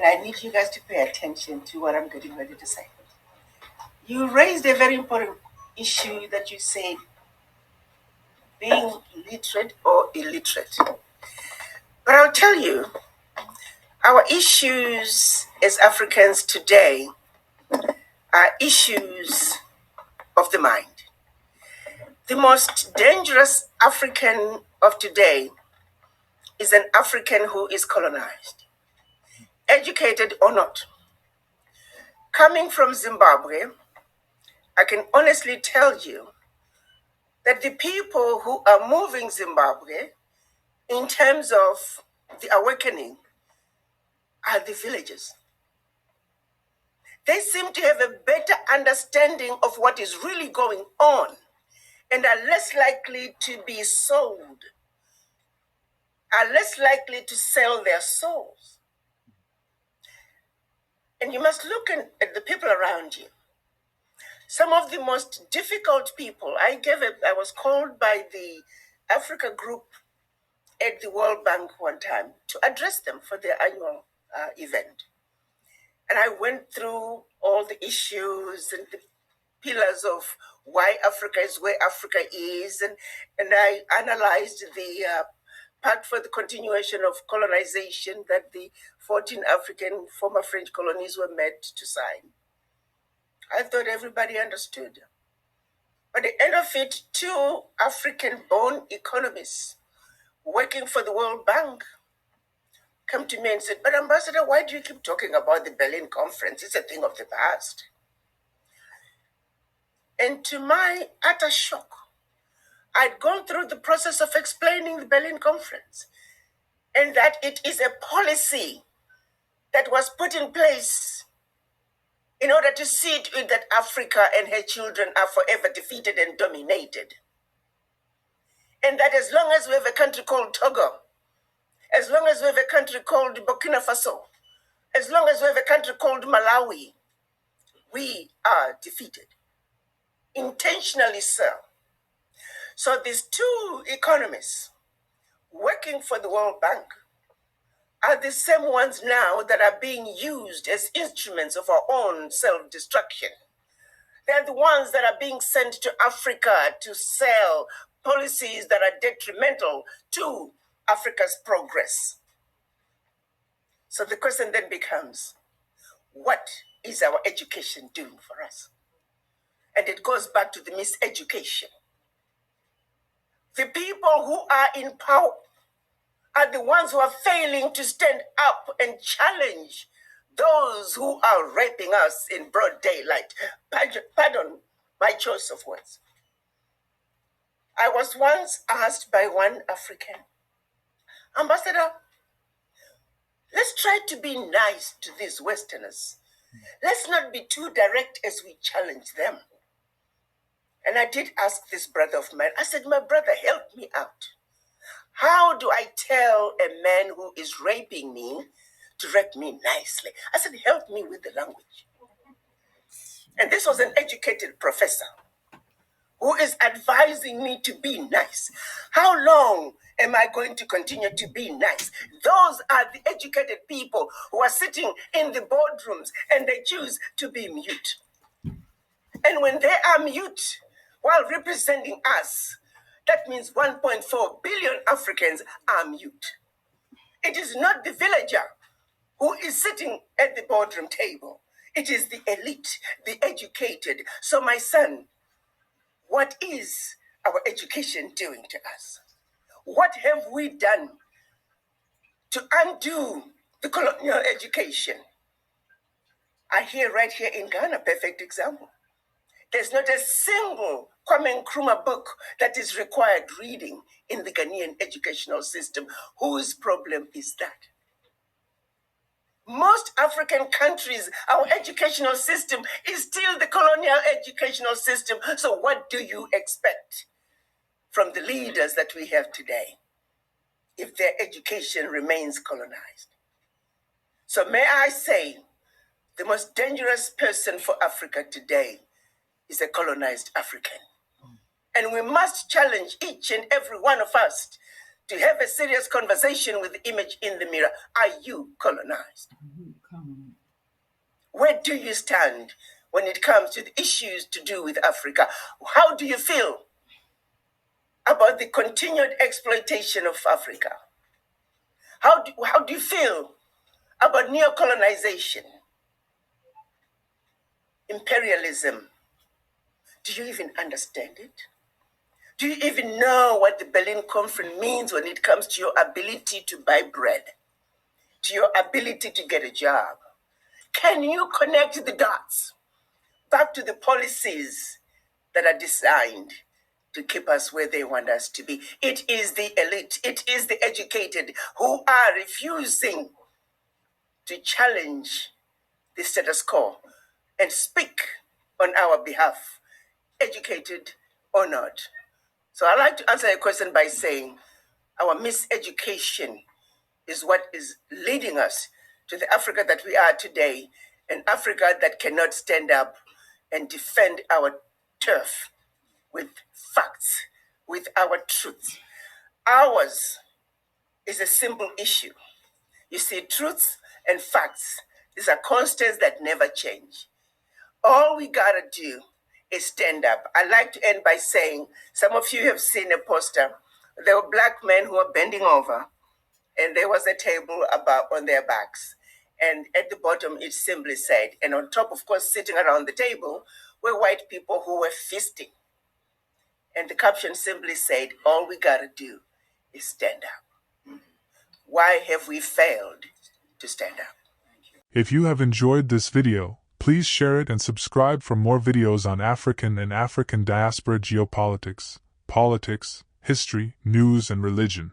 and I need you guys to pay attention to what I'm getting ready to say. You raised a very important issue that you said being literate or illiterate. But I'll tell you, our issues as Africans today are issues of the mind. The most dangerous African of today is an African who is colonized, educated or not. Coming from Zimbabwe, I can honestly tell you that the people who are moving Zimbabwe in terms of the awakening are the villagers. They seem to have a better understanding of what is really going on and are less likely to be sold, are less likely to sell their souls. And you must look at the people around you. Some of the most difficult people, I was called by the Africa group at the World Bank one time to address them for their annual event. And I went through all the issues and the pillars of why Africa is where Africa is, and I analyzed the Pact for the Continuation of Colonization that the 14 African former French colonies were made to sign. I thought everybody understood. But at the end of it, two African-born economists working for the World Bank come to me and said, "But Ambassador, why do you keep talking about the Berlin Conference? It's a thing of the past." And to my utter shock, I'd gone through the process of explaining the Berlin Conference and that it is a policy that was put in place in order to see to it that Africa and her children are forever defeated and dominated. And that as long as we have a country called Togo, as long as we have a country called Burkina Faso, as long as we have a country called Malawi, we are defeated. Intentionally so. So these two economists working for the World Bank are the same ones now that are being used as instruments of our own self-destruction. They're the ones that are being sent to Africa to sell policies that are detrimental to Africa's progress. So the question then becomes, what is our education doing for us? And it goes back to the miseducation. The people who are in power are the ones who are failing to stand up and challenge those who are raping us in broad daylight. Pardon my choice of words. I was once asked by one African, "Ambassador, let's try to be nice to these Westerners. Let's not be too direct as we challenge them." And I did ask this brother of mine, I said, "My brother, help me out. How do I tell a man who is raping me to rape me nicely?" I said, "Help me with the language." And this was an educated professor who is advising me to be nice. How long am I going to continue to be nice? Those are the educated people who are sitting in the boardrooms and they choose to be mute. And when they are mute while representing us, that means 1.4 billion Africans are mute. It is not the villager who is sitting at the boardroom table. It is the elite, the educated. So my son, what is our education doing to us? What have we done to undo the colonial education? I hear right here in Ghana, perfect example. There's not a single Kwame Nkrumah book that is required reading in the Ghanaian educational system. Whose problem is that? Most African countries, our educational system is still the colonial educational system. So what do you expect from the leaders that we have today if their education remains colonized? So may I say, the most dangerous person for Africa today is a colonized African. And we must challenge each and every one of us to have a serious conversation with the image in the mirror. Are you colonized? Where do you stand when it comes to the issues to do with Africa? How do you feel about the continued exploitation of Africa? How do you feel about neo-colonization, imperialism? Do you even understand it? Do you even know what the Berlin Conference means when it comes to your ability to buy bread, to your ability to get a job? Can you connect the dots back to the policies that are designed to keep us where they want us to be? It is the elite, it is the educated who are refusing to challenge the status quo and speak on our behalf, educated or not. So I like to answer your question by saying our miseducation is what is leading us to the Africa that we are today, an Africa that cannot stand up and defend our turf with facts, with our truth. Ours is a simple issue. You see, truths and facts, these are constants that never change. All we gotta do is stand up. I like to end by saying, some of you have seen a poster. There were black men who were bending over, and there was a table about on their backs. And at the bottom, it simply said, and on top, of course, sitting around the table were white people who were feasting. And the caption simply said, all we gotta do is stand up. Why have we failed to stand up? If you have enjoyed this video, please share it and subscribe for more videos on African and African diaspora geopolitics, politics, history, news, and religion.